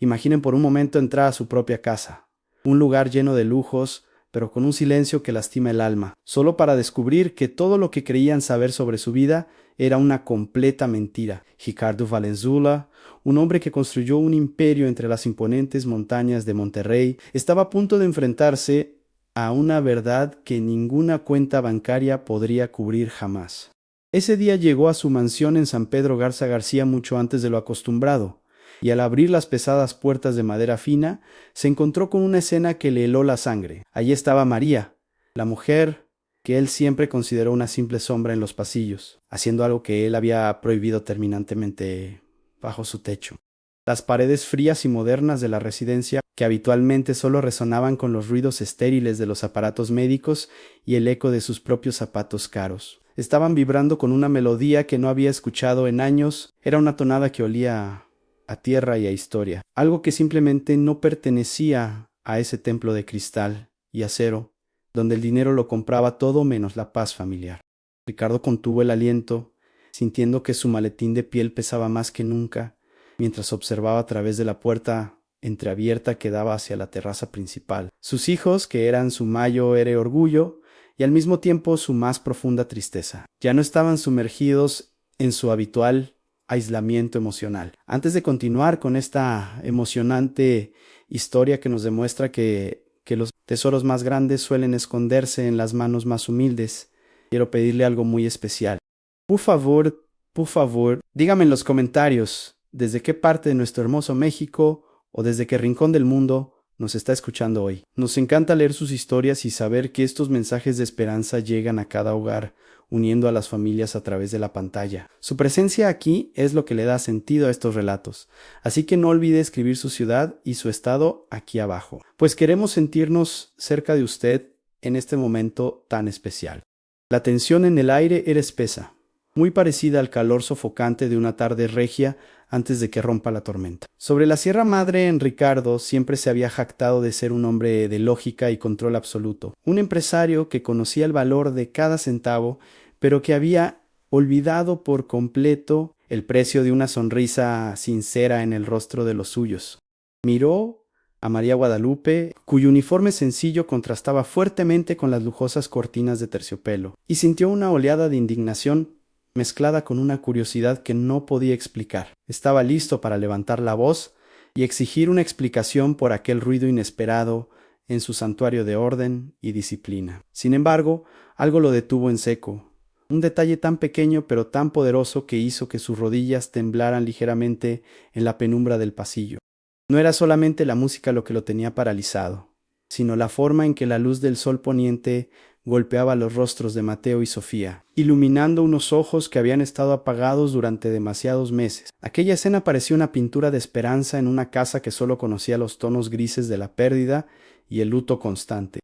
Imaginen por un momento entrar a su propia casa, un lugar lleno de lujos, pero con un silencio que lastima el alma, solo para descubrir que todo lo que creían saber sobre su vida era una completa mentira. Ricardo Valenzuela, un hombre que construyó un imperio entre las imponentes montañas de Monterrey, estaba a punto de enfrentarse a una verdad que ninguna cuenta bancaria podría cubrir jamás. Ese día llegó a su mansión en San Pedro Garza García mucho antes de lo acostumbrado, y al abrir las pesadas puertas de madera fina, se encontró con una escena que le heló la sangre. Allí estaba María, la mujer que él siempre consideró una simple sombra en los pasillos, haciendo algo que él había prohibido terminantemente bajo su techo. Las paredes frías y modernas de la residencia, que habitualmente solo resonaban con los ruidos estériles de los aparatos médicos y el eco de sus propios zapatos caros, estaban vibrando con una melodía que no había escuchado en años. Era una tonada que olía a tierra y a historia, algo que simplemente no pertenecía a ese templo de cristal y acero, donde el dinero lo compraba todo menos la paz familiar. Ricardo contuvo el aliento, sintiendo que su maletín de piel pesaba más que nunca, mientras observaba a través de la puerta entreabierta que daba hacia la terraza principal. Sus hijos, que eran su mayor orgullo y al mismo tiempo su más profunda tristeza, ya no estaban sumergidos en su habitual aislamiento emocional. Antes de continuar con esta emocionante historia que nos demuestra que los tesoros más grandes suelen esconderse en las manos más humildes, quiero pedirle algo muy especial. Por favor, dígame en los comentarios desde qué parte de nuestro hermoso México o desde qué rincón del mundo nos está escuchando hoy. Nos encanta leer sus historias y saber que estos mensajes de esperanza llegan a cada hogar, uniendo a las familias a través de la pantalla. Su presencia aquí es lo que le da sentido a estos relatos, así que no olvide escribir su ciudad y su estado aquí abajo, pues queremos sentirnos cerca de usted en este momento tan especial. La tensión en el aire era espesa, muy parecida al calor sofocante de una tarde regia antes de que rompa la tormenta. Sobre la Sierra Madre, Ricardo siempre se había jactado de ser un hombre de lógica y control absoluto, un empresario que conocía el valor de cada centavo, pero que había olvidado por completo el precio de una sonrisa sincera en el rostro de los suyos. Miró a María Guadalupe, cuyo uniforme sencillo contrastaba fuertemente con las lujosas cortinas de terciopelo, y sintió una oleada de indignación mezclada con una curiosidad que no podía explicar. Estaba listo para levantar la voz y exigir una explicación por aquel ruido inesperado en su santuario de orden y disciplina. Sin embargo, algo lo detuvo en seco. Un detalle tan pequeño pero tan poderoso que hizo que sus rodillas temblaran ligeramente en la penumbra del pasillo. No era solamente la música lo que lo tenía paralizado, sino la forma en que la luz del sol poniente golpeaba los rostros de Mateo y Sofía, iluminando unos ojos que habían estado apagados durante demasiados meses. Aquella escena parecía una pintura de esperanza en una casa que solo conocía los tonos grises de la pérdida y el luto constante.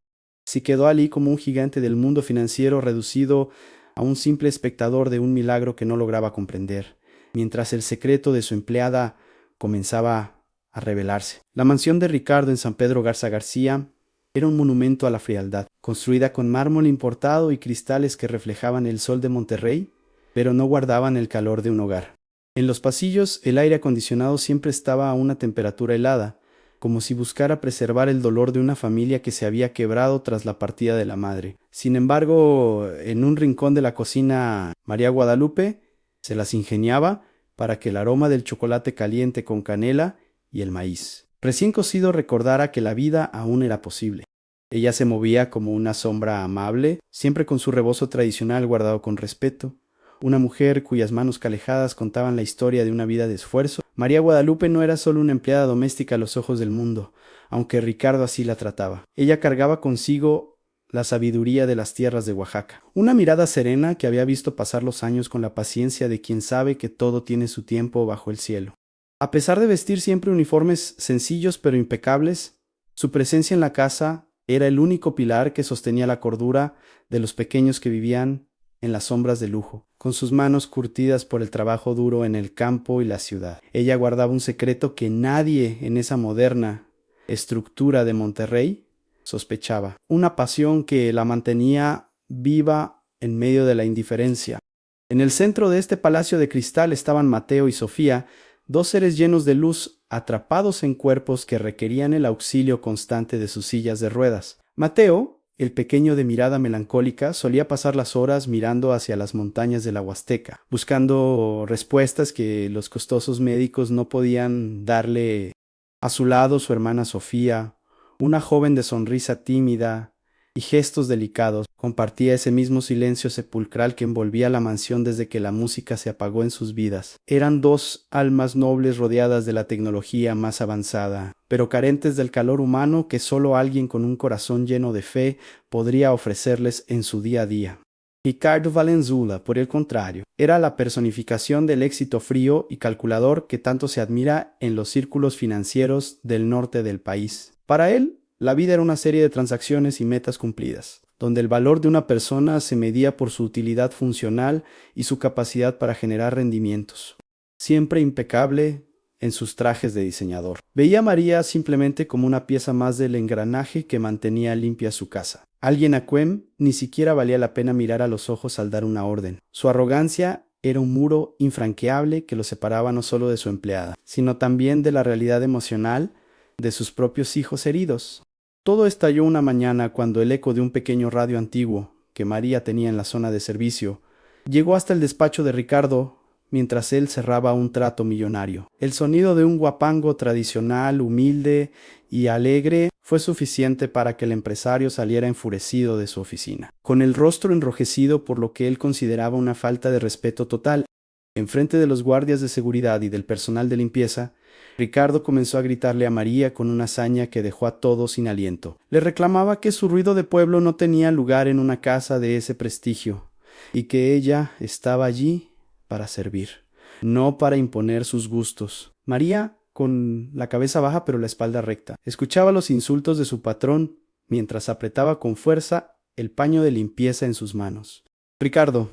Si quedó allí como un gigante del mundo financiero reducido a un simple espectador de un milagro que no lograba comprender, mientras el secreto de su empleada comenzaba a revelarse. La mansión de Ricardo en San Pedro Garza García era un monumento a la frialdad, construida con mármol importado y cristales que reflejaban el sol de Monterrey, pero no guardaban el calor de un hogar. En los pasillos el aire acondicionado siempre estaba a una temperatura helada, como si buscara preservar el dolor de una familia que se había quebrado tras la partida de la madre. Sin embargo, en un rincón de la cocina, María Guadalupe se las ingeniaba para que el aroma del chocolate caliente con canela y el maíz recién cocido recordara que la vida aún era posible. Ella se movía como una sombra amable, siempre con su rebozo tradicional guardado con respeto. Una mujer cuyas manos calejadas contaban la historia de una vida de esfuerzo. María Guadalupe no era solo una empleada doméstica a los ojos del mundo, aunque Ricardo así la trataba. Ella cargaba consigo la sabiduría de las tierras de Oaxaca. Una mirada serena que había visto pasar los años con la paciencia de quien sabe que todo tiene su tiempo bajo el cielo. A pesar de vestir siempre uniformes sencillos pero impecables, su presencia en la casa era el único pilar que sostenía la cordura de los pequeños que vivían en las sombras de lujo, con sus manos curtidas por el trabajo duro en el campo y la ciudad. Ella guardaba un secreto que nadie en esa moderna estructura de Monterrey sospechaba, una pasión que la mantenía viva en medio de la indiferencia. En el centro de este palacio de cristal estaban Mateo y Sofía, dos seres llenos de luz atrapados en cuerpos que requerían el auxilio constante de sus sillas de ruedas. Mateo, el pequeño de mirada melancólica, solía pasar las horas mirando hacia las montañas de la Huasteca, buscando respuestas que los costosos médicos no podían darle. A su lado su hermana Sofía, una joven de sonrisa tímida y gestos delicados, compartía ese mismo silencio sepulcral que envolvía la mansión desde que la música se apagó en sus vidas. Eran dos almas nobles rodeadas de la tecnología más avanzada, pero carentes del calor humano que solo alguien con un corazón lleno de fe podría ofrecerles en su día a día. Ricardo Valenzuela, por el contrario, era la personificación del éxito frío y calculador que tanto se admira en los círculos financieros del norte del país. Para él, la vida era una serie de transacciones y metas cumplidas, donde el valor de una persona se medía por su utilidad funcional y su capacidad para generar rendimientos. Siempre impecable en sus trajes de diseñador. Veía a María simplemente como una pieza más del engranaje que mantenía limpia su casa. Alguien a quien ni siquiera valía la pena mirar a los ojos al dar una orden. Su arrogancia era un muro infranqueable que lo separaba no solo de su empleada, sino también de la realidad emocional de sus propios hijos heridos. Todo estalló una mañana cuando el eco de un pequeño radio antiguo que María tenía en la zona de servicio llegó hasta el despacho de Ricardo mientras él cerraba un trato millonario. El sonido de un guapango tradicional, humilde y alegre fue suficiente para que el empresario saliera enfurecido de su oficina, con el rostro enrojecido por lo que él consideraba una falta de respeto total. Enfrente de los guardias de seguridad y del personal de limpieza, Ricardo comenzó a gritarle a María con una hazaña que dejó a todos sin aliento. Le reclamaba que su ruido de pueblo no tenía lugar en una casa de ese prestigio, y que ella estaba allí para servir, no para imponer sus gustos. María, con la cabeza baja pero la espalda recta, escuchaba los insultos de su patrón mientras apretaba con fuerza el paño de limpieza en sus manos. Ricardo,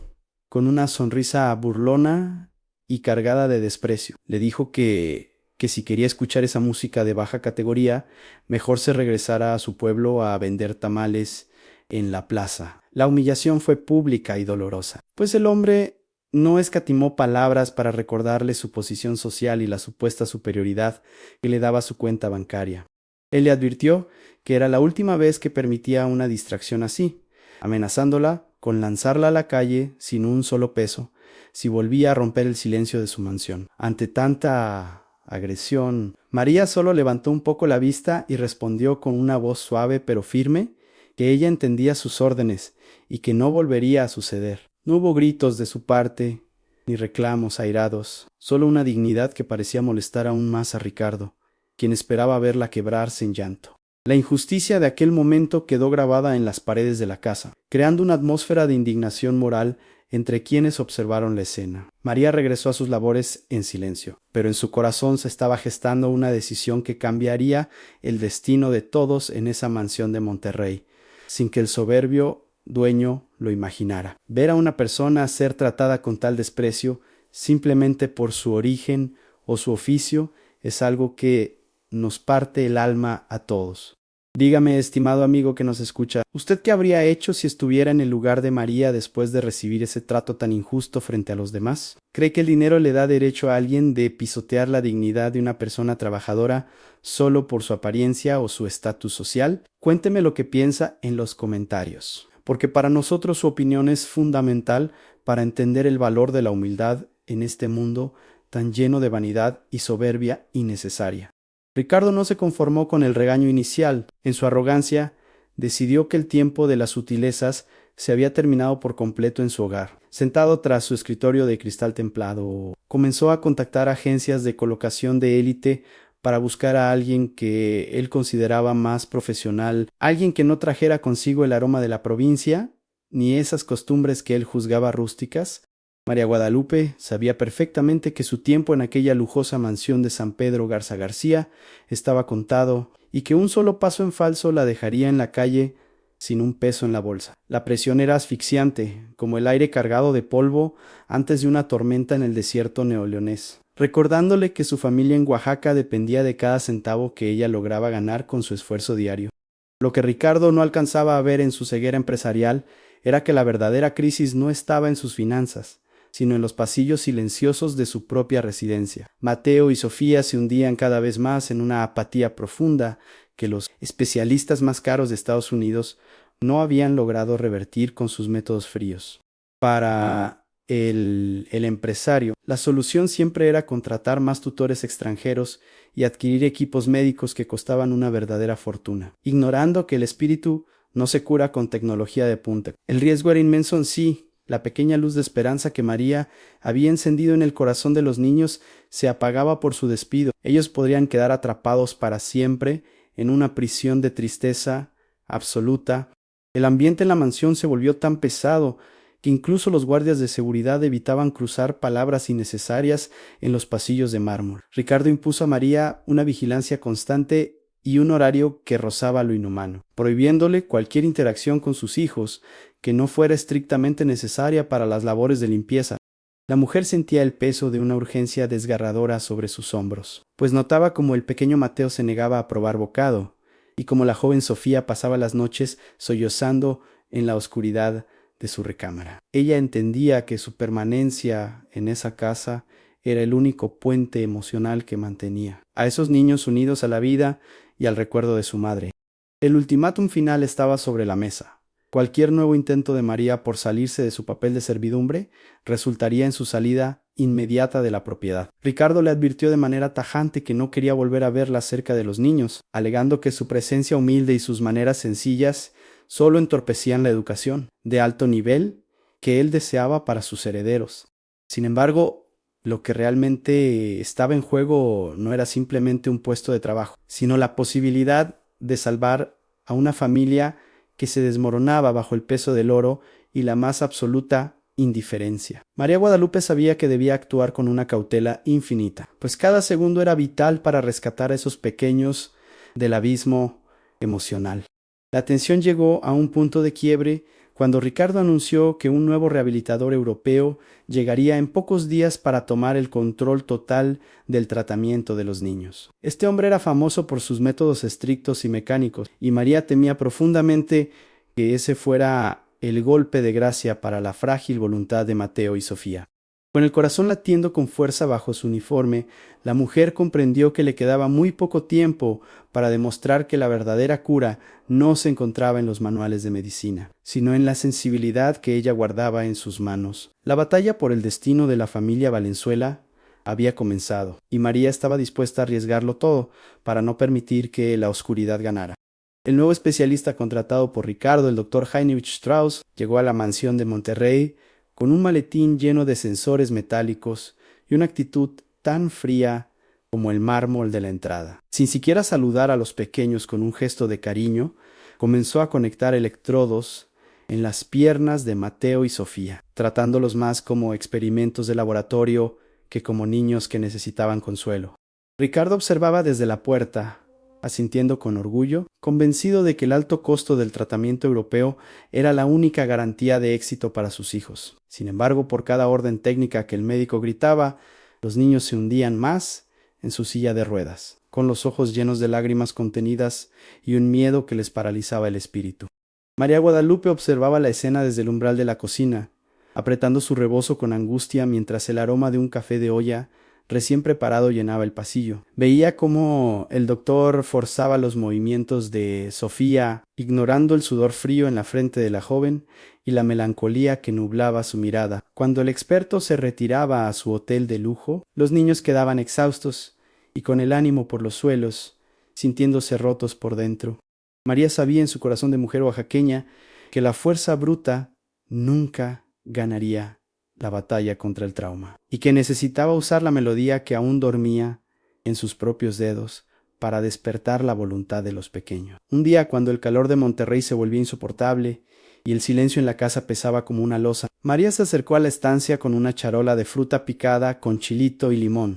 con una sonrisa burlona y cargada de desprecio, le dijo que si quería escuchar esa música de baja categoría, mejor se regresara a su pueblo a vender tamales en la plaza. La humillación fue pública y dolorosa, pues el hombre no escatimó palabras para recordarle su posición social y la supuesta superioridad que le daba su cuenta bancaria. Él le advirtió que era la última vez que permitía una distracción así, amenazándola con lanzarla a la calle sin un solo peso si volvía a romper el silencio de su mansión. Ante tanta agresión, María solo levantó un poco la vista y respondió con una voz suave pero firme que ella entendía sus órdenes y que no volvería a suceder. No hubo gritos de su parte, ni reclamos airados, solo una dignidad que parecía molestar aún más a Ricardo, quien esperaba verla quebrarse en llanto. La injusticia de aquel momento quedó grabada en las paredes de la casa, creando una atmósfera de indignación moral entre quienes observaron la escena. María regresó a sus labores en silencio, pero en su corazón se estaba gestando una decisión que cambiaría el destino de todos en esa mansión de Monterrey, sin que el soberbio dueño lo imaginara. Ver a una persona ser tratada con tal desprecio simplemente por su origen o su oficio es algo que nos parte el alma a todos. Dígame, estimado amigo que nos escucha, ¿usted qué habría hecho si estuviera en el lugar de María después de recibir ese trato tan injusto frente a los demás? ¿Cree que el dinero le da derecho a alguien de pisotear la dignidad de una persona trabajadora solo por su apariencia o su estatus social? Cuénteme lo que piensa en los comentarios, porque para nosotros su opinión es fundamental para entender el valor de la humildad en este mundo tan lleno de vanidad y soberbia innecesaria. Ricardo no se conformó con el regaño inicial. En su arrogancia, decidió que el tiempo de las sutilezas se había terminado por completo en su hogar. Sentado tras su escritorio de cristal templado, comenzó a contactar agencias de colocación de élite para buscar a alguien que él consideraba más profesional, alguien que no trajera consigo el aroma de la provincia, ni esas costumbres que él juzgaba rústicas. María Guadalupe sabía perfectamente que su tiempo en aquella lujosa mansión de San Pedro Garza García estaba contado y que un solo paso en falso la dejaría en la calle sin un peso en la bolsa. La presión era asfixiante, como el aire cargado de polvo antes de una tormenta en el desierto neoleonés, recordándole que su familia en Oaxaca dependía de cada centavo que ella lograba ganar con su esfuerzo diario. Lo que Ricardo no alcanzaba a ver en su ceguera empresarial era que la verdadera crisis no estaba en sus finanzas, sino en los pasillos silenciosos de su propia residencia. Mateo y Sofía se hundían cada vez más en una apatía profunda que los especialistas más caros de Estados Unidos no habían logrado revertir con sus métodos fríos. Para el empresario, la solución siempre era contratar más tutores extranjeros y adquirir equipos médicos que costaban una verdadera fortuna, ignorando que el espíritu no se cura con tecnología de punta. El riesgo era inmenso en sí. La pequeña luz de esperanza que María había encendido en el corazón de los niños se apagaba por su despido. Ellos podrían quedar atrapados para siempre en una prisión de tristeza absoluta. El ambiente en la mansión se volvió tan pesado que incluso los guardias de seguridad evitaban cruzar palabras innecesarias en los pasillos de mármol. Ricardo impuso a María una vigilancia constante y un horario que rozaba lo inhumano, prohibiéndole cualquier interacción con sus hijos que no fuera estrictamente necesaria para las labores de limpieza. La mujer sentía el peso de una urgencia desgarradora sobre sus hombros, pues notaba como el pequeño Mateo se negaba a probar bocado, y como la joven Sofía pasaba las noches sollozando en la oscuridad de su recámara. Ella entendía que su permanencia en esa casa era el único puente emocional que mantenía a esos niños unidos a la vida y al recuerdo de su madre. El ultimátum final estaba sobre la mesa. Cualquier nuevo intento de María por salirse de su papel de servidumbre resultaría en su salida inmediata de la propiedad. Ricardo le advirtió de manera tajante que no quería volver a verla cerca de los niños, alegando que su presencia humilde y sus maneras sencillas solo entorpecían la educación de alto nivel que él deseaba para sus herederos. Sin embargo, lo que realmente estaba en juego no era simplemente un puesto de trabajo, sino la posibilidad de salvar a una familia que se desmoronaba bajo el peso del oro y la más absoluta indiferencia. María Guadalupe sabía que debía actuar con una cautela infinita, pues cada segundo era vital para rescatar a esos pequeños del abismo emocional. La tensión llegó a un punto de quiebre cuando Ricardo anunció que un nuevo rehabilitador europeo llegaría en pocos días para tomar el control total del tratamiento de los niños. Este hombre era famoso por sus métodos estrictos y mecánicos, y María temía profundamente que ese fuera el golpe de gracia para la frágil voluntad de Mateo y Sofía. Con el corazón latiendo con fuerza bajo su uniforme, la mujer comprendió que le quedaba muy poco tiempo para demostrar que la verdadera cura no se encontraba en los manuales de medicina, sino en la sensibilidad que ella guardaba en sus manos. La batalla por el destino de la familia Valenzuela había comenzado, y María estaba dispuesta a arriesgarlo todo para no permitir que la oscuridad ganara. El nuevo especialista contratado por Ricardo, el doctor Heinrich Strauss, llegó a la mansión de Monterrey con un maletín lleno de sensores metálicos y una actitud tan fría como el mármol de la entrada. Sin siquiera saludar a los pequeños con un gesto de cariño, comenzó a conectar electrodos en las piernas de Mateo y Sofía, tratándolos más como experimentos de laboratorio que como niños que necesitaban consuelo. Ricardo observaba desde la puerta, asintiendo con orgullo, convencido de que el alto costo del tratamiento europeo era la única garantía de éxito para sus hijos. Sin embargo, por cada orden técnica que el médico gritaba, los niños se hundían más en su silla de ruedas, con los ojos llenos de lágrimas contenidas y un miedo que les paralizaba el espíritu. María Guadalupe observaba la escena desde el umbral de la cocina, apretando su rebozo con angustia mientras el aroma de un café de olla recién preparado llenaba el pasillo. Veía cómo el doctor forzaba los movimientos de Sofía, ignorando el sudor frío en la frente de la joven y la melancolía que nublaba su mirada. Cuando el experto se retiraba a su hotel de lujo, los niños quedaban exhaustos y con el ánimo por los suelos, sintiéndose rotos por dentro. María sabía en su corazón de mujer oaxaqueña que la fuerza bruta nunca ganaría la batalla contra el trauma, y que necesitaba usar la melodía que aún dormía en sus propios dedos para despertar la voluntad de los pequeños. Un día, cuando el calor de Monterrey se volvía insoportable y el silencio en la casa pesaba como una losa, María se acercó a la estancia con una charola de fruta picada con chilito y limón.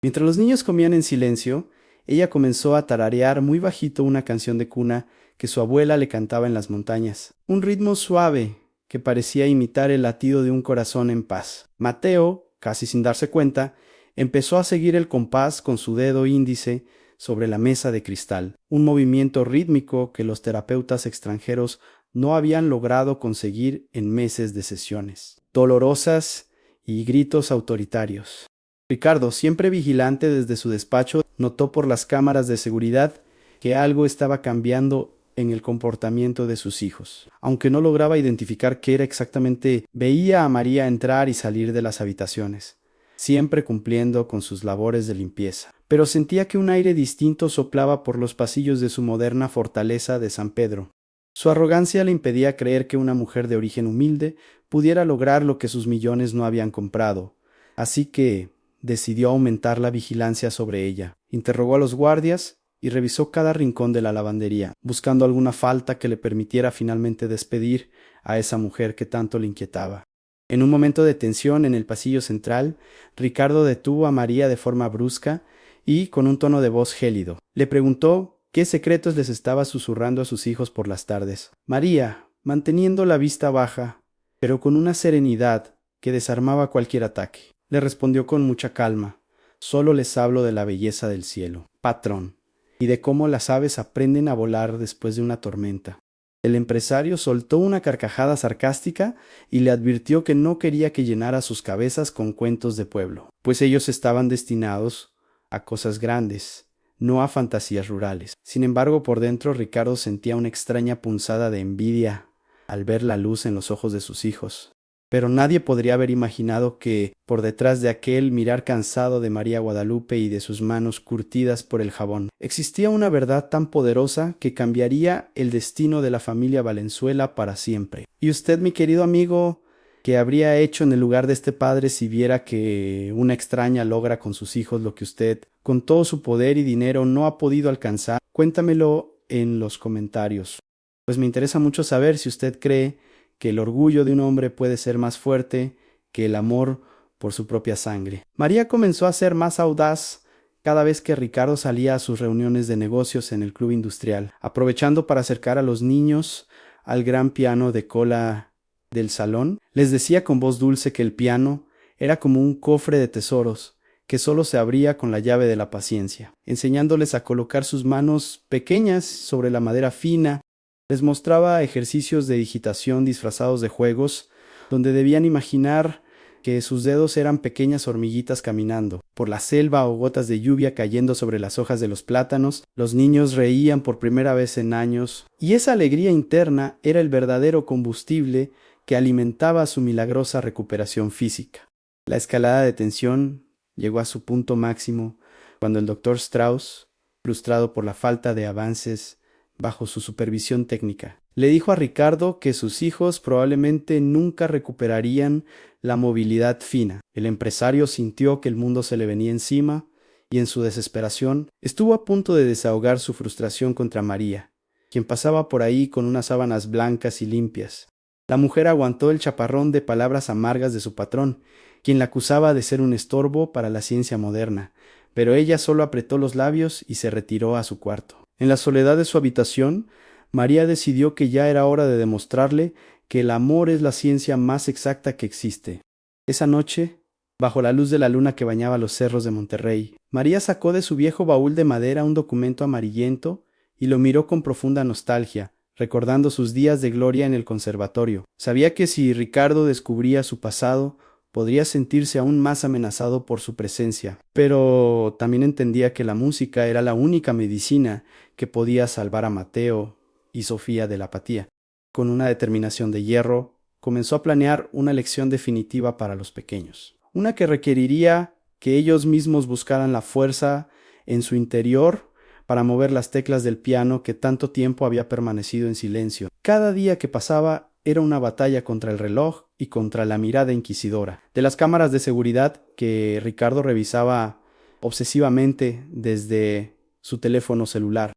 Mientras los niños comían en silencio, ella comenzó a tararear muy bajito una canción de cuna que su abuela le cantaba en las montañas. Un ritmo suave que parecía imitar el latido de un corazón en paz. Mateo, casi sin darse cuenta, empezó a seguir el compás con su dedo índice sobre la mesa de cristal, un movimiento rítmico que los terapeutas extranjeros no habían logrado conseguir en meses de sesiones dolorosas y gritos autoritarios. Ricardo, siempre vigilante desde su despacho, notó por las cámaras de seguridad que algo estaba cambiando en el comportamiento de sus hijos. Aunque no lograba identificar qué era exactamente, veía a María entrar y salir de las habitaciones, siempre cumpliendo con sus labores de limpieza. Pero sentía que un aire distinto soplaba por los pasillos de su moderna fortaleza de San Pedro. Su arrogancia le impedía creer que una mujer de origen humilde pudiera lograr lo que sus millones no habían comprado. Así que decidió aumentar la vigilancia sobre ella. Interrogó a los guardias y revisó cada rincón de la lavandería, buscando alguna falta que le permitiera finalmente despedir a esa mujer que tanto le inquietaba. En un momento de tensión en el pasillo central, Ricardo detuvo a María de forma brusca y, con un tono de voz gélido, le preguntó qué secretos les estaba susurrando a sus hijos por las tardes. María, manteniendo la vista baja, pero con una serenidad que desarmaba cualquier ataque, le respondió con mucha calma: solo les hablo de la belleza del cielo, patrón, y de cómo las aves aprenden a volar después de una tormenta. El empresario soltó una carcajada sarcástica y le advirtió que no quería que llenara sus cabezas con cuentos de pueblo, pues ellos estaban destinados a cosas grandes, no a fantasías rurales. Sin embargo, por dentro Ricardo sentía una extraña punzada de envidia al ver la luz en los ojos de sus hijos. Pero nadie podría haber imaginado que, por detrás de aquel mirar cansado de María Guadalupe y de sus manos curtidas por el jabón, existía una verdad tan poderosa que cambiaría el destino de la familia Valenzuela para siempre. ¿Y usted, mi querido amigo, qué habría hecho en el lugar de este padre si viera que una extraña logra con sus hijos lo que usted, con todo su poder y dinero, no ha podido alcanzar? Cuéntamelo en los comentarios, pues me interesa mucho saber si usted cree que el orgullo de un hombre puede ser más fuerte que el amor por su propia sangre. María comenzó a ser más audaz cada vez que Ricardo salía a sus reuniones de negocios en el club industrial, aprovechando para acercar a los niños al gran piano de cola del salón. Les decía con voz dulce que el piano era como un cofre de tesoros que solo se abría con la llave de la paciencia, enseñándoles a colocar sus manos pequeñas sobre la madera fina. Les mostraba ejercicios de digitación disfrazados de juegos, donde debían imaginar que sus dedos eran pequeñas hormiguitas caminando por la selva o gotas de lluvia cayendo sobre las hojas de los plátanos. Los niños reían por primera vez en años, y esa alegría interna era el verdadero combustible que alimentaba su milagrosa recuperación física. La escalada de tensión llegó a su punto máximo cuando el doctor Strauss, frustrado por la falta de avances bajo su supervisión técnica, le dijo a Ricardo que sus hijos probablemente nunca recuperarían la movilidad fina. El empresario sintió que el mundo se le venía encima y en su desesperación estuvo a punto de desahogar su frustración contra María, quien pasaba por ahí con unas sábanas blancas y limpias. La mujer aguantó el chaparrón de palabras amargas de su patrón, quien la acusaba de ser un estorbo para la ciencia moderna, pero ella solo apretó los labios y se retiró a su cuarto. En la soledad de su habitación, María decidió que ya era hora de demostrarle que el amor es la ciencia más exacta que existe. Esa noche, bajo la luz de la luna que bañaba los cerros de Monterrey, María sacó de su viejo baúl de madera un documento amarillento y lo miró con profunda nostalgia, recordando sus días de gloria en el conservatorio. Sabía que si Ricardo descubría su pasado, podría sentirse aún más amenazado por su presencia, pero también entendía que la música era la única medicina que podía salvar a Mateo y Sofía de la apatía. Con una determinación de hierro, comenzó a planear una lección definitiva para los pequeños, una que requeriría que ellos mismos buscaran la fuerza en su interior para mover las teclas del piano que tanto tiempo había permanecido en silencio. Cada día que pasaba era una batalla contra el reloj y contra la mirada inquisidora de las cámaras de seguridad que Ricardo revisaba obsesivamente desde su teléfono celular.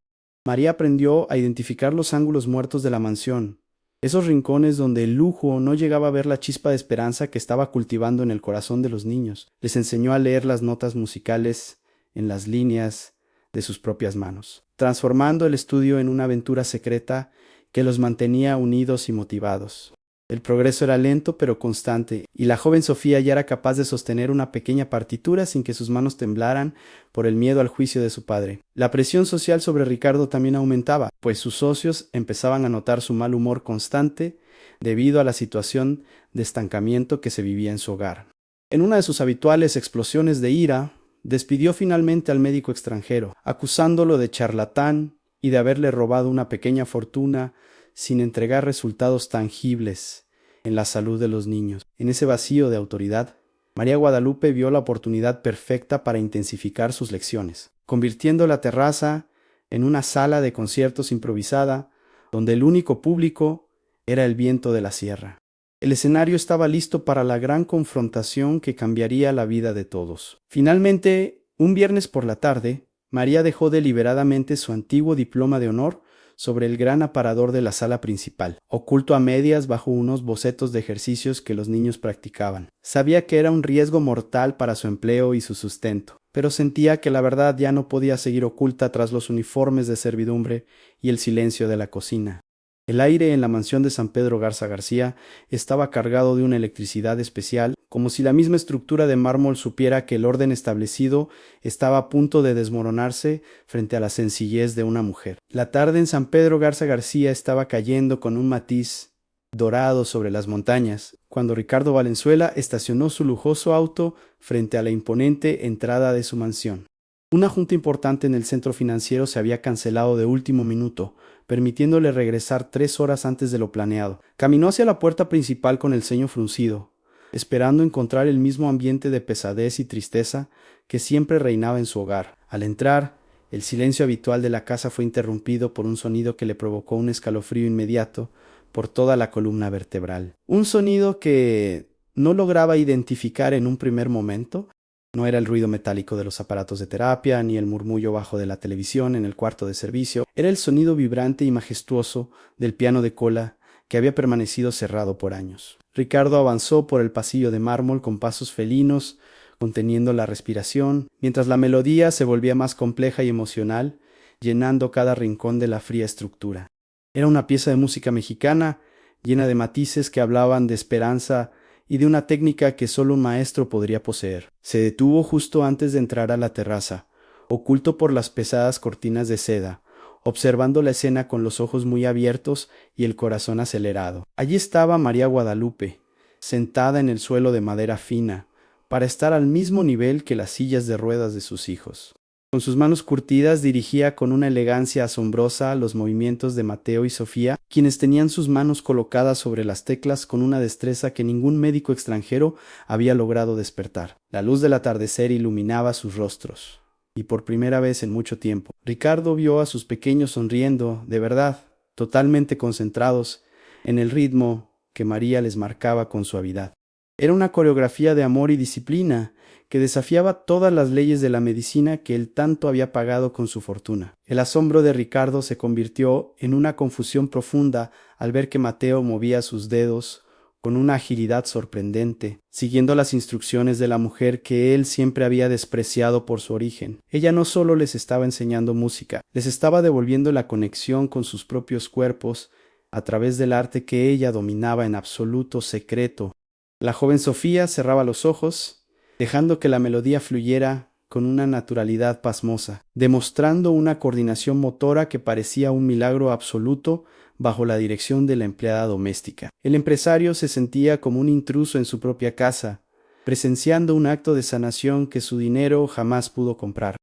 María aprendió a identificar los ángulos muertos de la mansión, esos rincones donde el lujo no llegaba a ver la chispa de esperanza que estaba cultivando en el corazón de los niños. Les enseñó a leer las notas musicales en las líneas de sus propias manos, transformando el estudio en una aventura secreta que los mantenía unidos y motivados. El progreso era lento pero constante, y la joven Sofía ya era capaz de sostener una pequeña partitura sin que sus manos temblaran por el miedo al juicio de su padre. La presión social sobre Ricardo también aumentaba, pues sus socios empezaban a notar su mal humor constante debido a la situación de estancamiento que se vivía en su hogar. En una de sus habituales explosiones de ira, despidió finalmente al médico extranjero, acusándolo de charlatán y de haberle robado una pequeña fortuna sin entregar resultados tangibles en la salud de los niños. En ese vacío de autoridad, María Guadalupe vio la oportunidad perfecta para intensificar sus lecciones, convirtiendo la terraza en una sala de conciertos improvisada, donde el único público era el viento de la sierra. El escenario estaba listo para la gran confrontación que cambiaría la vida de todos. Finalmente, un viernes por la tarde, María dejó deliberadamente su antiguo diploma de honor sobre el gran aparador de la sala principal, oculto a medias bajo unos bocetos de ejercicios que los niños practicaban. Sabía que era un riesgo mortal para su empleo y su sustento, pero sentía que la verdad ya no podía seguir oculta tras los uniformes de servidumbre y el silencio de la cocina. El aire en la mansión de San Pedro Garza García estaba cargado de una electricidad especial, como si la misma estructura de mármol supiera que el orden establecido estaba a punto de desmoronarse frente a la sencillez de una mujer. La tarde en San Pedro Garza García estaba cayendo con un matiz dorado sobre las montañas, cuando Ricardo Valenzuela estacionó su lujoso auto frente a la imponente entrada de su mansión. Una junta importante en el centro financiero se había cancelado de último minuto, permitiéndole regresar 3 horas antes de lo planeado. Caminó hacia la puerta principal con el ceño fruncido, esperando encontrar el mismo ambiente de pesadez y tristeza que siempre reinaba en su hogar. Al entrar, el silencio habitual de la casa fue interrumpido por un sonido que le provocó un escalofrío inmediato por toda la columna vertebral. Un sonido que no lograba identificar en un primer momento. No era el ruido metálico de los aparatos de terapia, ni el murmullo bajo de la televisión en el cuarto de servicio. Era el sonido vibrante y majestuoso del piano de cola que había permanecido cerrado por años. Ricardo avanzó por el pasillo de mármol con pasos felinos, conteniendo la respiración, mientras la melodía se volvía más compleja y emocional, llenando cada rincón de la fría estructura. Era una pieza de música mexicana, llena de matices que hablaban de esperanza y de una técnica que solo un maestro podría poseer. Se detuvo justo antes de entrar a la terraza, oculto por las pesadas cortinas de seda, observando la escena con los ojos muy abiertos y el corazón acelerado. Allí estaba María Guadalupe, sentada en el suelo de madera fina, para estar al mismo nivel que las sillas de ruedas de sus hijos. Con sus manos curtidas dirigía con una elegancia asombrosa los movimientos de Mateo y Sofía, quienes tenían sus manos colocadas sobre las teclas con una destreza que ningún médico extranjero había logrado despertar. La luz del atardecer iluminaba sus rostros, y por primera vez en mucho tiempo, Ricardo vio a sus pequeños sonriendo, de verdad, totalmente concentrados en el ritmo que María les marcaba con suavidad. Era una coreografía de amor y disciplina, que desafiaba todas las leyes de la medicina que él tanto había pagado con su fortuna. El asombro de Ricardo se convirtió en una confusión profunda al ver que Mateo movía sus dedos con una agilidad sorprendente, siguiendo las instrucciones de la mujer que él siempre había despreciado por su origen. Ella no solo les estaba enseñando música, les estaba devolviendo la conexión con sus propios cuerpos a través del arte que ella dominaba en absoluto secreto. La joven Sofía cerraba los ojos, dejando que la melodía fluyera con una naturalidad pasmosa, demostrando una coordinación motora que parecía un milagro absoluto bajo la dirección de la empleada doméstica. El empresario se sentía como un intruso en su propia casa, presenciando un acto de sanación que su dinero jamás pudo comprar.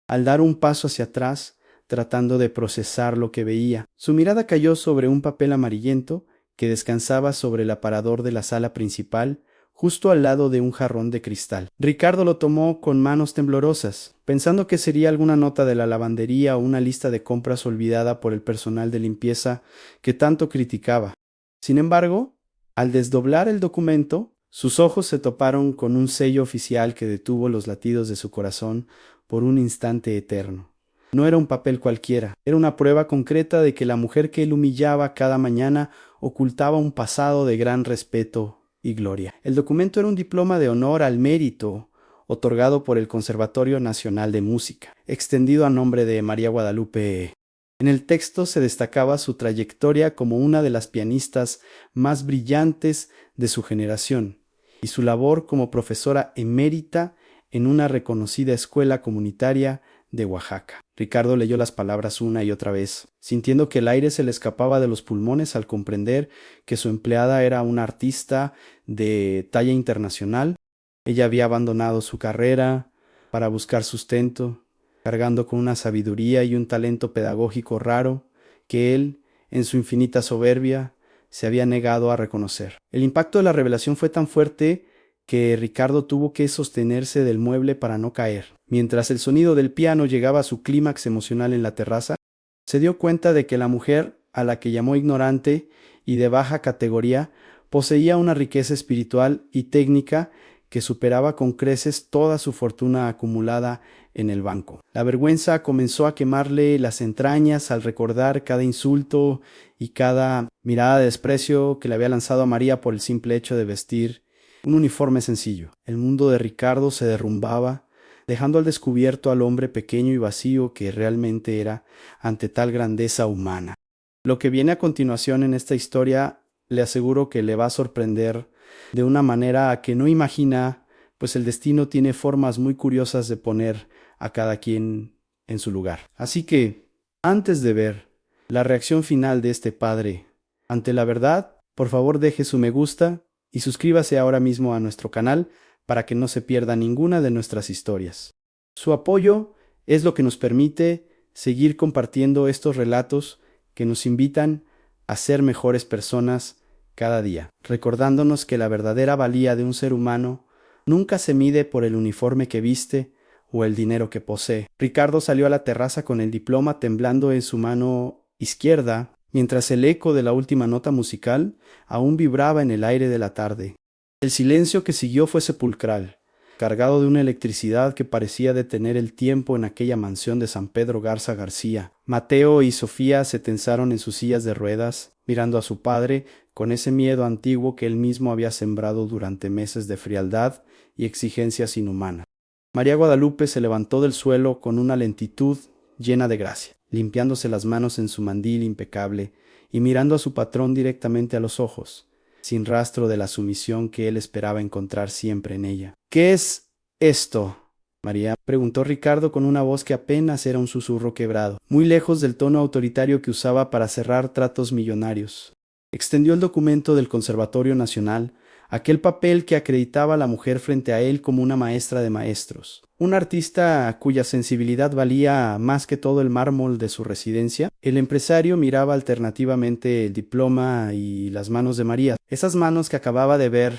Al dar un paso hacia atrás, tratando de procesar lo que veía, su mirada cayó sobre un papel amarillento que descansaba sobre el aparador de la sala principal, justo al lado de un jarrón de cristal. Ricardo lo tomó con manos temblorosas, pensando que sería alguna nota de la lavandería o una lista de compras olvidada por el personal de limpieza que tanto criticaba. Sin embargo, al desdoblar el documento, sus ojos se toparon con un sello oficial que detuvo los latidos de su corazón por un instante eterno. No era un papel cualquiera, era una prueba concreta de que la mujer que él humillaba cada mañana ocultaba un pasado de gran respeto y gloria. El documento era un diploma de honor al mérito otorgado por el Conservatorio Nacional de Música, extendido a nombre de María Guadalupe. En el texto se destacaba su trayectoria como una de las pianistas más brillantes de su generación y su labor como profesora emérita en una reconocida escuela comunitaria de Oaxaca. Ricardo leyó las palabras una y otra vez, sintiendo que el aire se le escapaba de los pulmones al comprender que su empleada era una artista de talla internacional, Ella había abandonado su carrera para buscar sustento, cargando con una sabiduría y un talento pedagógico raro que él, en su infinita soberbia, se había negado a reconocer. El impacto de la revelación fue tan fuerte que Ricardo tuvo que sostenerse del mueble para no caer. Mientras el sonido del piano llegaba a su clímax emocional en la terraza, se dio cuenta de que la mujer, a la que llamó ignorante y de baja categoría, poseía una riqueza espiritual y técnica que superaba con creces toda su fortuna acumulada en el banco. La vergüenza comenzó a quemarle las entrañas al recordar cada insulto y cada mirada de desprecio que le había lanzado a María por el simple hecho de vestir un uniforme sencillo. El mundo de Ricardo se derrumbaba, dejando al descubierto al hombre pequeño y vacío que realmente era ante tal grandeza humana. Lo que viene a continuación en esta historia le aseguro que le va a sorprender de una manera que no imagina, pues el destino tiene formas muy curiosas de poner a cada quien en su lugar. Así que, antes de ver la reacción final de este padre ante la verdad, por favor deje su me gusta y suscríbase ahora mismo a nuestro canal para que no se pierda ninguna de nuestras historias. Su apoyo es lo que nos permite seguir compartiendo estos relatos que nos invitan a ser mejores personas cada día, recordándonos que la verdadera valía de un ser humano nunca se mide por el uniforme que viste o el dinero que posee. Ricardo salió a la terraza con el diploma temblando en su mano izquierda, mientras el eco de la última nota musical aún vibraba en el aire de la tarde. El silencio que siguió fue sepulcral, cargado de una electricidad que parecía detener el tiempo en aquella mansión de San Pedro Garza García. Mateo y Sofía se tensaron en sus sillas de ruedas, mirando a su padre con ese miedo antiguo que él mismo había sembrado durante meses de frialdad y exigencias inhumanas. María Guadalupe se levantó del suelo con una lentitud llena de gracia, limpiándose las manos en su mandil impecable y mirando a su patrón directamente a los ojos, sin rastro de la sumisión que él esperaba encontrar siempre en ella. ¿Qué es esto, María?, preguntó Ricardo con una voz que apenas era un susurro quebrado, muy lejos del tono autoritario que usaba para cerrar tratos millonarios. Extendió el documento del Conservatorio Nacional, aquel papel que acreditaba a la mujer frente a él como una maestra de maestros, un artista cuya sensibilidad valía más que todo el mármol de su residencia. El empresario miraba alternativamente el diploma y las manos de María, esas manos que acababa de ver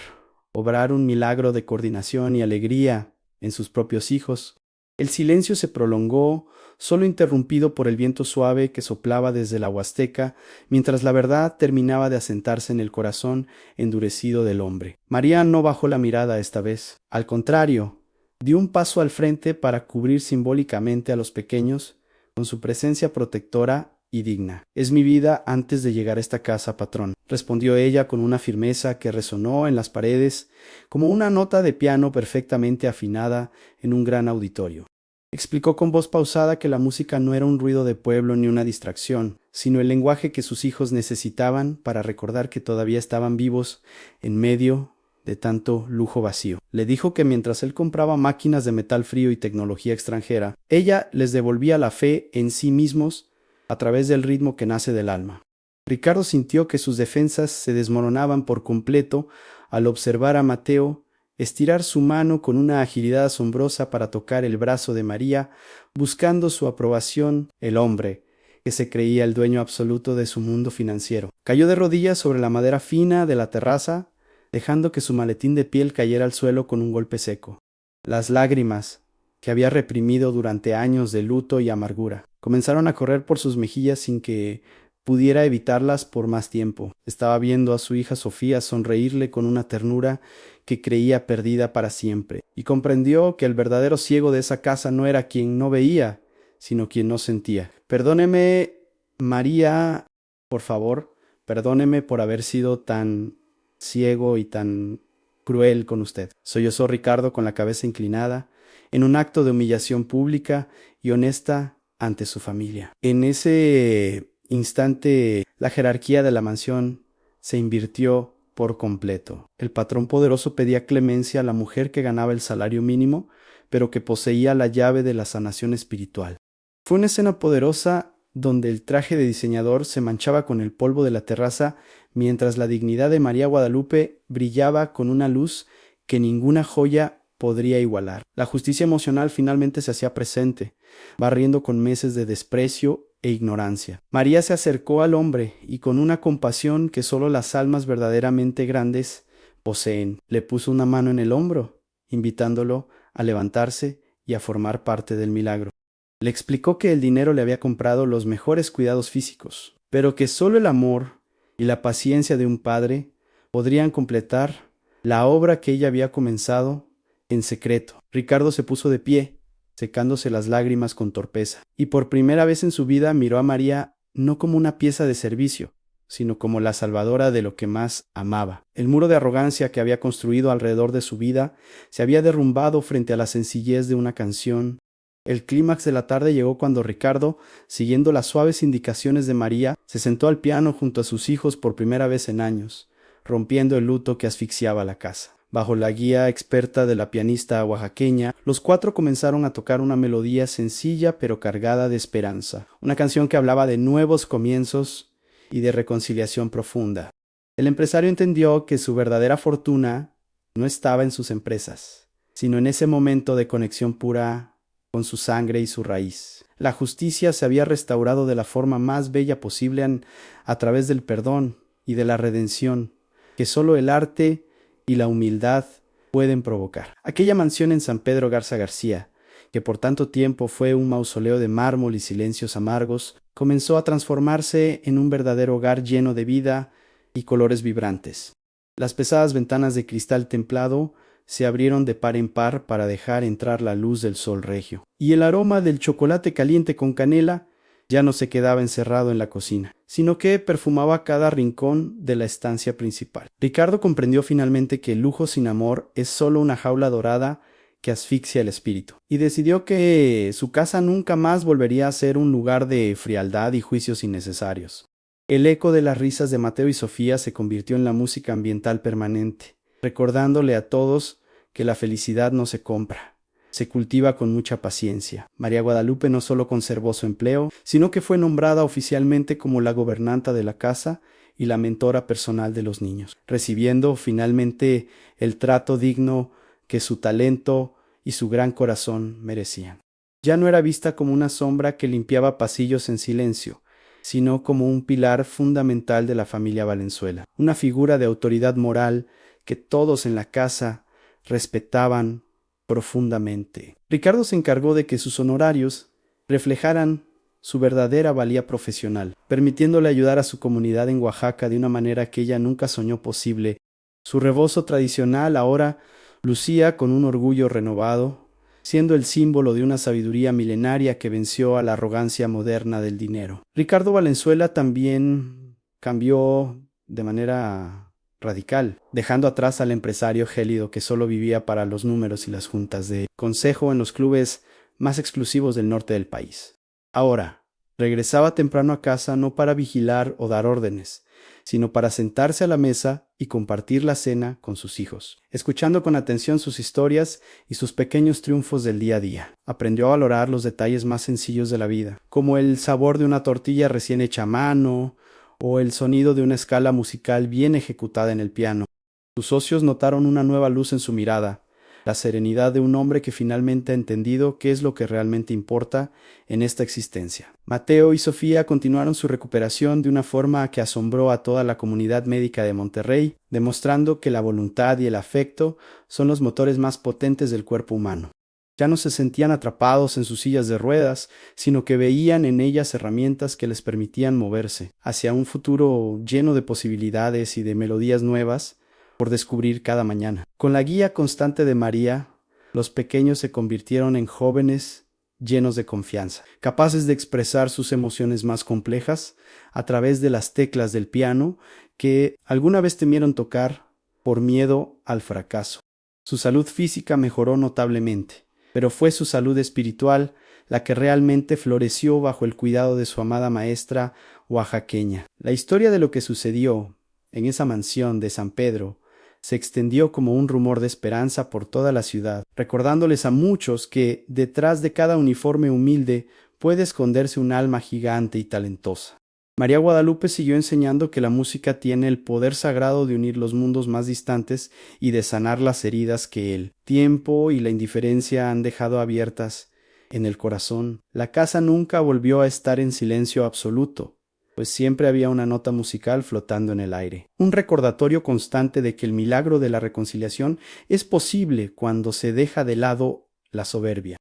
obrar un milagro de coordinación y alegría en sus propios hijos. El silencio se prolongó, solo interrumpido por el viento suave que soplaba desde la Huasteca, mientras la verdad terminaba de asentarse en el corazón endurecido del hombre. María no bajó la mirada esta vez. Al contrario, dio un paso al frente para cubrir simbólicamente a los pequeños con su presencia protectora y digna. «Es mi vida antes de llegar a esta casa, patrón», respondió ella con una firmeza que resonó en las paredes como una nota de piano perfectamente afinada en un gran auditorio. Explicó con voz pausada que la música no era un ruido de pueblo ni una distracción, sino el lenguaje que sus hijos necesitaban para recordar que todavía estaban vivos en medio de tanto lujo vacío. Le dijo que mientras él compraba máquinas de metal frío y tecnología extranjera, ella les devolvía la fe en sí mismos a través del ritmo que nace del alma. Ricardo sintió que sus defensas se desmoronaban por completo al observar a Mateo estirar su mano con una agilidad asombrosa para tocar el brazo de María, buscando su aprobación. El hombre, que se creía el dueño absoluto de su mundo financiero, cayó de rodillas sobre la madera fina de la terraza, dejando que su maletín de piel cayera al suelo con un golpe seco. Las lágrimas, que había reprimido durante años de luto y amargura, comenzaron a correr por sus mejillas sin que pudiera evitarlas por más tiempo. Estaba viendo a su hija Sofía sonreírle con una ternura que creía perdida para siempre, y comprendió que el verdadero ciego de esa casa no era quien no veía, sino quien no sentía. «Perdóneme, María, por favor, perdóneme por haber sido tan ciego y tan cruel con usted», sollozó Ricardo con la cabeza inclinada, en un acto de humillación pública y honesta ante su familia. En ese instante, la jerarquía de la mansión se invirtió por completo. El patrón poderoso pedía clemencia a la mujer que ganaba el salario mínimo, pero que poseía la llave de la sanación espiritual. Fue una escena poderosa donde el traje de diseñador se manchaba con el polvo de la terraza, mientras la dignidad de María Guadalupe brillaba con una luz que ninguna joya podría igualar. La justicia emocional finalmente se hacía presente, barriendo con meses de desprecio e ignorancia. María se acercó al hombre y con una compasión que solo las almas verdaderamente grandes poseen, le puso una mano en el hombro, invitándolo a levantarse y a formar parte del milagro. Le explicó que el dinero le había comprado los mejores cuidados físicos, pero que solo el amor y la paciencia de un padre podrían completar la obra que ella había comenzado en secreto. Ricardo se puso de pie, secándose las lágrimas con torpeza, y por primera vez en su vida miró a María no como una pieza de servicio, sino como la salvadora de lo que más amaba. El muro de arrogancia que había construido alrededor de su vida se había derrumbado frente a la sencillez de una canción. El clímax de la tarde llegó cuando Ricardo, siguiendo las suaves indicaciones de María, se sentó al piano junto a sus hijos por primera vez en años, rompiendo el luto que asfixiaba la casa. Bajo la guía experta de la pianista oaxaqueña, los cuatro comenzaron a tocar una melodía sencilla pero cargada de esperanza, una canción que hablaba de nuevos comienzos y de reconciliación profunda. El empresario entendió que su verdadera fortuna no estaba en sus empresas, sino en ese momento de conexión pura con su sangre y su raíz. La justicia se había restaurado de la forma más bella posible a través del perdón y de la redención que solo el arte y la humildad pueden provocar. Aquella mansión en San Pedro Garza García, que por tanto tiempo fue un mausoleo de mármol y silencios amargos, comenzó a transformarse en un verdadero hogar lleno de vida y colores vibrantes. Las pesadas ventanas de cristal templado se abrieron de par en par para dejar entrar la luz del sol regio, y el aroma del chocolate caliente con canela ya no se quedaba encerrado en la cocina, sino que perfumaba cada rincón de la estancia principal. Ricardo comprendió finalmente que el lujo sin amor es solo una jaula dorada que asfixia el espíritu, y decidió que su casa nunca más volvería a ser un lugar de frialdad y juicios innecesarios. El eco de las risas de Mateo y Sofía se convirtió en la música ambiental permanente, recordándole a todos que la felicidad no se compra, se cultiva con mucha paciencia. María Guadalupe no solo conservó su empleo, sino que fue nombrada oficialmente como la gobernanta de la casa y la mentora personal de los niños, recibiendo finalmente el trato digno que su talento y su gran corazón merecían. Ya no era vista como una sombra que limpiaba pasillos en silencio, sino como un pilar fundamental de la familia Valenzuela, una figura de autoridad moral que todos en la casa respetaban profundamente. Ricardo se encargó de que sus honorarios reflejaran su verdadera valía profesional, permitiéndole ayudar a su comunidad en Oaxaca de una manera que ella nunca soñó posible. Su rebozo tradicional ahora lucía con un orgullo renovado, siendo el símbolo de una sabiduría milenaria que venció a la arrogancia moderna del dinero. Ricardo Valenzuela también cambió de manera radical, dejando atrás al empresario gélido que solo vivía para los números y las juntas de consejo en los clubes más exclusivos del norte del país. Ahora, regresaba temprano a casa no para vigilar o dar órdenes, sino para sentarse a la mesa y compartir la cena con sus hijos, escuchando con atención sus historias y sus pequeños triunfos del día a día. Aprendió a valorar los detalles más sencillos de la vida, como el sabor de una tortilla recién hecha a mano, o el sonido de una escala musical bien ejecutada en el piano. Sus socios notaron una nueva luz en su mirada, la serenidad de un hombre que finalmente ha entendido qué es lo que realmente importa en esta existencia. Mateo y Sofía continuaron su recuperación de una forma que asombró a toda la comunidad médica de Monterrey, demostrando que la voluntad y el afecto son los motores más potentes del cuerpo humano. Ya no se sentían atrapados en sus sillas de ruedas, sino que veían en ellas herramientas que les permitían moverse hacia un futuro lleno de posibilidades y de melodías nuevas por descubrir cada mañana. Con la guía constante de María, los pequeños se convirtieron en jóvenes llenos de confianza, capaces de expresar sus emociones más complejas a través de las teclas del piano que alguna vez temieron tocar por miedo al fracaso. Su salud física mejoró notablemente, pero fue su salud espiritual la que realmente floreció bajo el cuidado de su amada maestra oaxaqueña. La historia de lo que sucedió en esa mansión de San Pedro se extendió como un rumor de esperanza por toda la ciudad, recordándoles a muchos que detrás de cada uniforme humilde puede esconderse un alma gigante y talentosa. María Guadalupe siguió enseñando que la música tiene el poder sagrado de unir los mundos más distantes y de sanar las heridas que el tiempo y la indiferencia han dejado abiertas en el corazón. La casa nunca volvió a estar en silencio absoluto, pues siempre había una nota musical flotando en el aire. Un recordatorio constante de que el milagro de la reconciliación es posible cuando se deja de lado la soberbia.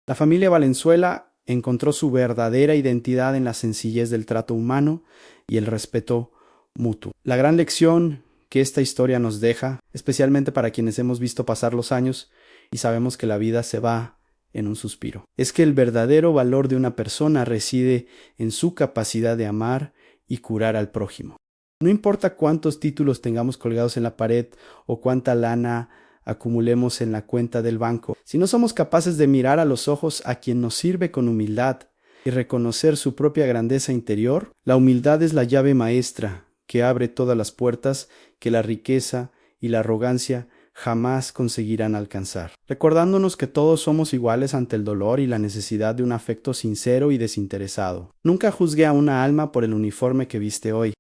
La familia Valenzuela encontró su verdadera identidad en la sencillez del trato humano y el respeto mutuo. La gran lección que esta historia nos deja, especialmente para quienes hemos visto pasar los años y sabemos que la vida se va en un suspiro, es que el verdadero valor de una persona reside en su capacidad de amar y curar al prójimo. No importa cuántos títulos tengamos colgados en la pared o cuánta lana acumulemos en la cuenta del banco, si no somos capaces de mirar a los ojos a quien nos sirve con humildad y reconocer su propia grandeza interior, la humildad es la llave maestra que abre todas las puertas que la riqueza y la arrogancia jamás conseguirán alcanzar, recordándonos que todos somos iguales ante el dolor y la necesidad de un afecto sincero y desinteresado. Nunca juzgue a una alma por el uniforme que viste hoy.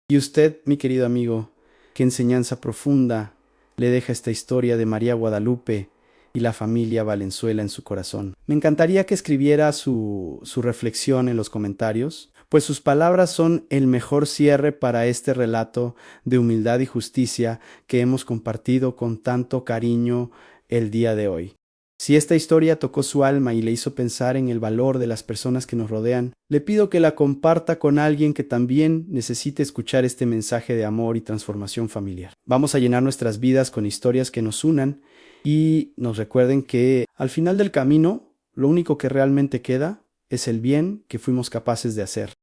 Y usted, mi querido amigo, qué enseñanza profunda le deja esta historia de María Guadalupe y la familia Valenzuela en su corazón. Me encantaría que escribiera su reflexión en los comentarios, pues sus palabras son el mejor cierre para este relato de humildad y justicia que hemos compartido con tanto cariño el día de hoy. Si esta historia tocó su alma y le hizo pensar en el valor de las personas que nos rodean, le pido que la comparta con alguien que también necesite escuchar este mensaje de amor y transformación familiar. Vamos a llenar nuestras vidas con historias que nos unan y nos recuerden que al final del camino, lo único que realmente queda es el bien que fuimos capaces de hacer.